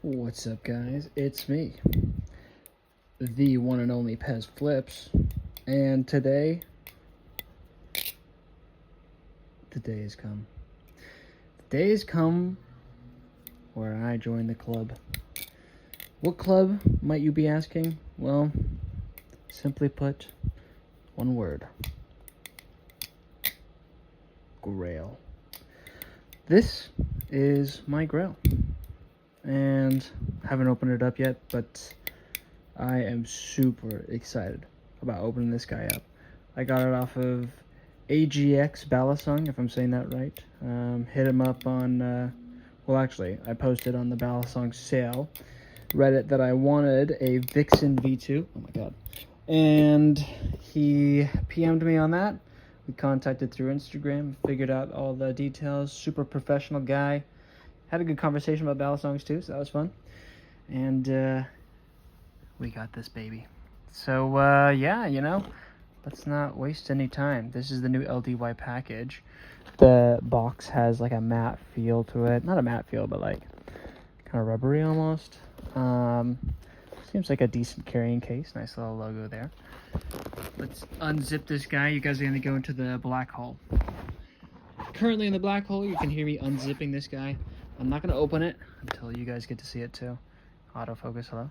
What's up, guys? It's me, the one and only Pez Flips, and today, the day has come. The day has come where I join the club. What club, might you be asking? Well, simply put, one word. Grail. This is my Grail. And haven't opened it up yet, but I am super excited about opening this guy up. I got it off of AGX Balisong, if I'm saying that right. Hit him up on, well, actually, I posted on the Balisong sale Reddit that I wanted a VIXEN V2. Oh my god. And he PM'd me on that. We contacted through Instagram, figured out all the details. Super professional guy. Had a good conversation about Balisongs too, so that was fun. And we got this baby. So yeah, let's not waste any time. This is the new LDY package. The box has like a matte feel to it. Not a matte feel, but like kind of rubbery almost. Seems like a decent carrying case. Nice little logo there. Let's unzip this guy. You guys are going to go into the black hole. Currently in the black hole, you can hear me unzipping this guy. I'm not going to open it until you guys get to see it too. Autofocus, hello?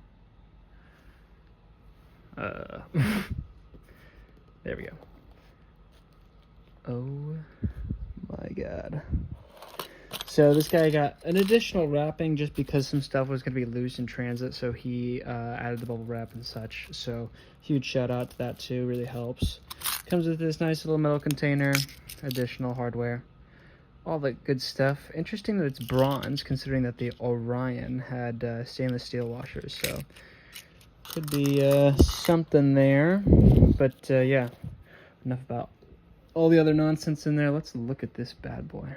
There we go. Oh my god. So this guy got an additional wrapping just because some stuff was going to be loose in transit, so he added the bubble wrap and such. So huge shout out to that too, really helps. Comes with this nice little metal container, additional hardware, all the good stuff. Interesting that it's bronze, considering that the Orion had stainless steel washers, so could be something there. But yeah, enough about all the other nonsense in there. Let's look at this bad boy.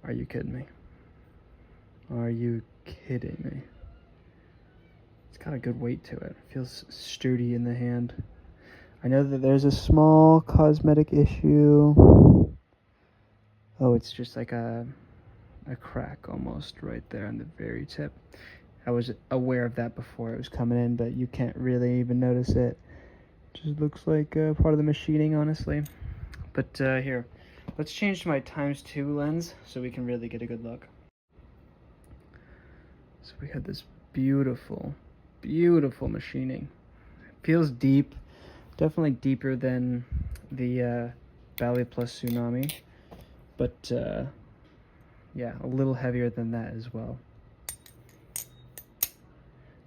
Are you kidding me? Are you kidding me? It's got a good weight to it. It feels sturdy in the hand. I know that there's a small cosmetic issue. Oh, it's just like a crack almost right there on the very tip. I was aware of that before it was coming in, but you can't really even notice it. Just looks like part of the machining, honestly. But here, let's change to my ×2 lens so we can really get a good look. So we had this beautiful, beautiful machining. It feels deep, definitely deeper than the Bali Plus Tsunami, but yeah, a little heavier than that as well.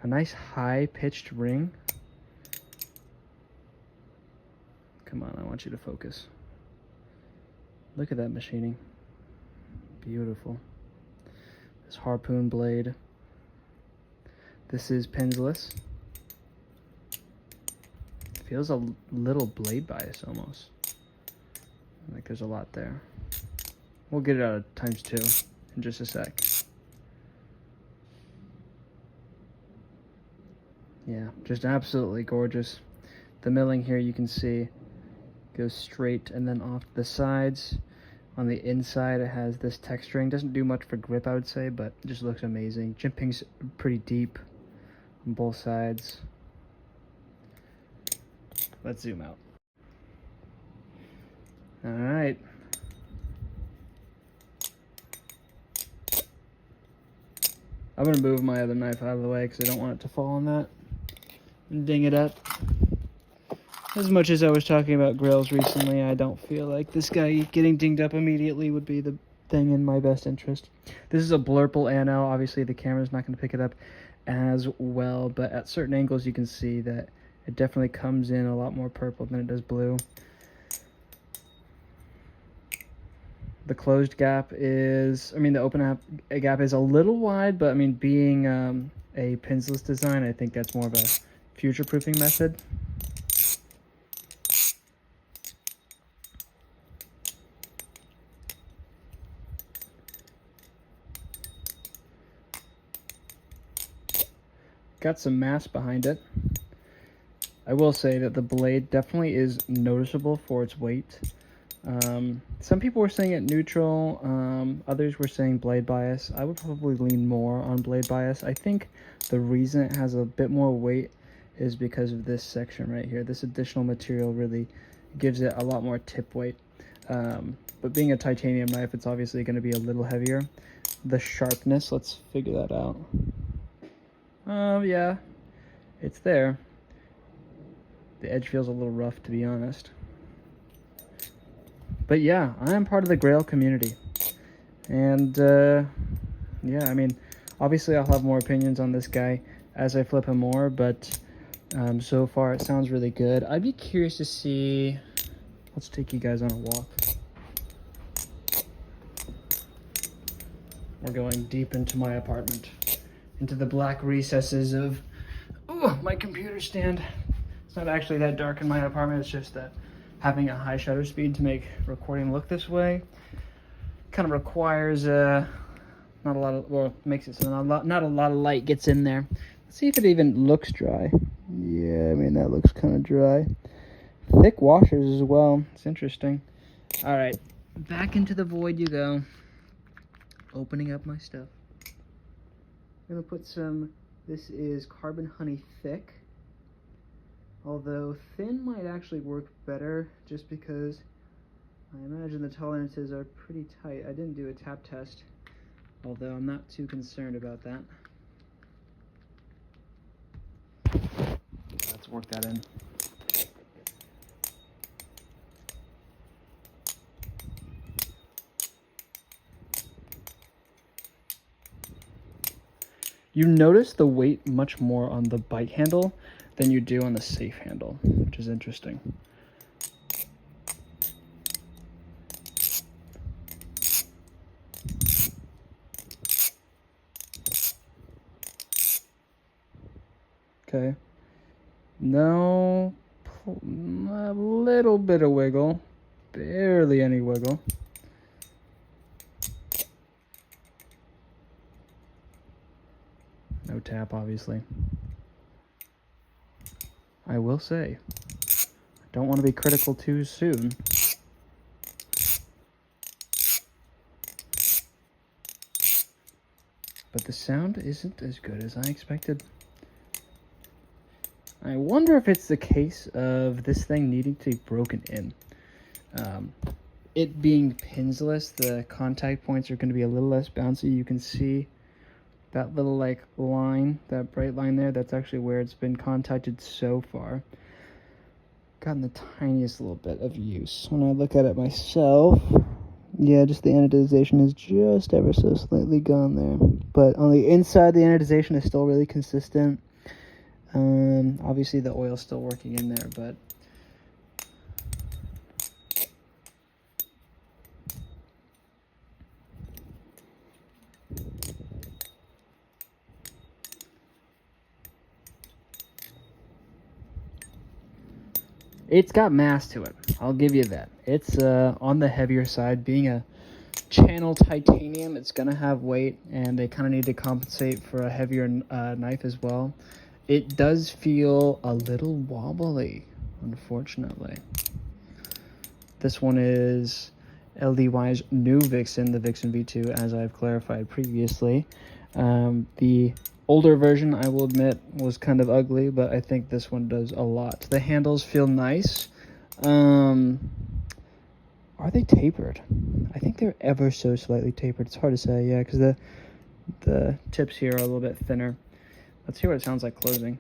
A nice high-pitched ring. Come on, I want you to focus. Look at that machining. Beautiful. This harpoon blade. This is pinsless. Feels a little blade bias almost. Like there's a lot there. We'll get it out of ×2 in just a sec. Yeah, just absolutely gorgeous. The milling here you can see goes straight and then off to the sides. On the inside it has this texturing. Doesn't do much for grip, I would say, but it just looks amazing. Jimping's pretty deep on both sides. Let's zoom out. Alright. I'm going to move my other knife out of the way because I don't want it to fall on that and ding it up. As much as I was talking about Grails recently, I don't feel like this guy getting dinged up immediately would be the thing in my best interest. This is a blurple ANO. Obviously, the camera's not going to pick it up as well, but at certain angles you can see that it definitely comes in a lot more purple than it does blue. The closed gap is, the open gap is a little wide, but being a pinsless design, I think that's more of a future-proofing method. Got some mass behind it. I will say that the blade definitely is noticeable for its weight. Some people were saying it neutral, others were saying blade bias. I would probably lean more on blade bias. I think the reason it has a bit more weight is because of this section right here. This additional material really gives it a lot more tip weight. But being a titanium knife, it's obviously going to be a little heavier. The sharpness, let's figure that out. Yeah, it's there. The edge feels a little rough, to be honest. But yeah, I am part of the Grail community. And yeah, I mean, obviously I'll have more opinions on this guy as I flip him more, but so far it sounds really good. I'd be curious to see, let's take you guys on a walk. We're going deep into my apartment, into the black recesses of my computer stand. It's not actually that dark in my apartment, it's just that having a high shutter speed to make recording look this way kind of requires not a lot of, well, makes it so not a lot of light gets in there. Let's see if it even looks dry. Yeah, I mean, that looks kind of dry. Thick washers as well. It's interesting. All right, back into the void you go. Opening up my stuff. I'm gonna put some, this is Carbon Honey Thick. Although thin might actually work better just because I imagine the tolerances are pretty tight. I didn't do a tap test, although I'm not too concerned about that. Let's work that in. You notice the weight much more on the bite handle than you do on the safe handle, which is interesting. Okay. No, a little bit of wiggle, barely any wiggle. No tap, obviously. I will say, I don't want to be critical too soon. But the sound isn't as good as I expected. I wonder if it's the case of this thing needing to be broken in. It being pinsless, the contact points are going to be a little less bouncy. You can see that little like line, that bright line there, that's actually where it's been contacted so far. Gotten the tiniest little bit of use. When I look at it myself, yeah, just the anodization is just ever so slightly gone there. But on the inside, the anodization is still really consistent. Obviously the oil's still working in there, but it's got mass to it. I'll give you that. It's on the heavier side. Being a channel titanium, it's gonna have weight, and they kind of need to compensate for a heavier knife as well. It does feel a little wobbly, unfortunately. This one is LDY's new VIXEN, the VIXEN V2, as I've clarified previously. The older version, I will admit, was kind of ugly, but I think this one does a lot. The handles feel nice. Are they tapered? I think they're ever so slightly tapered. It's hard to say, yeah, because the tips here are a little bit thinner. Let's hear what it sounds like closing.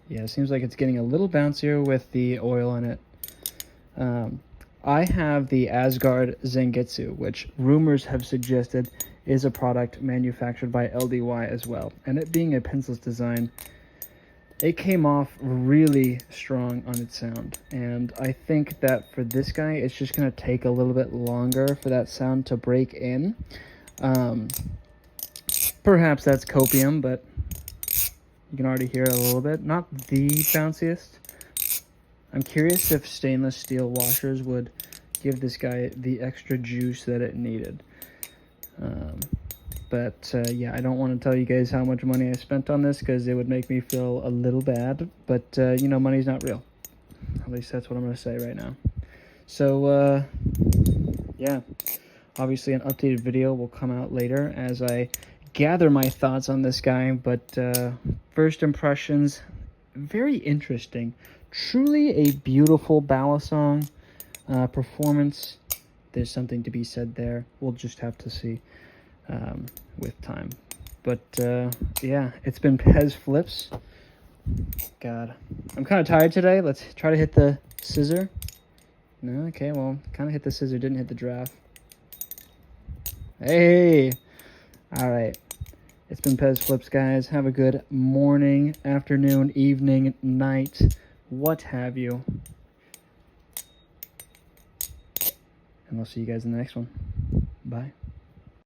Yeah, it seems like it's getting a little bouncier with the oil in it. I have the Asgard Zangetsu, which rumors have suggested is a product manufactured by LDY as well. And it being a pinceless design, it came off really strong on its sound. And I think that for this guy, it's just going to take a little bit longer for that sound to break in. Perhaps that's copium, but you can already hear it a little bit. Not the bounciest. I'm curious if stainless steel washers would give this guy the extra juice that it needed. But yeah, I don't want to tell you guys how much money I spent on this because it would make me feel a little bad. But, you know, money's not real. At least that's what I'm going to say right now. So, yeah, obviously an updated video will come out later as I gather my thoughts on this guy. But first impressions, very interesting. Truly a beautiful balisong performance. There's something to be said there. We'll just have to see with time. But yeah, it's been Pez Flips. God, I'm kind of tired today. Let's try to hit the scissor. No, okay, well, kind of hit the scissor, didn't hit the draft. Hey! Alright. It's been Pez Flips, guys. Have a good morning, afternoon, evening, night, what have you. And I'll see you guys in the next one. Bye.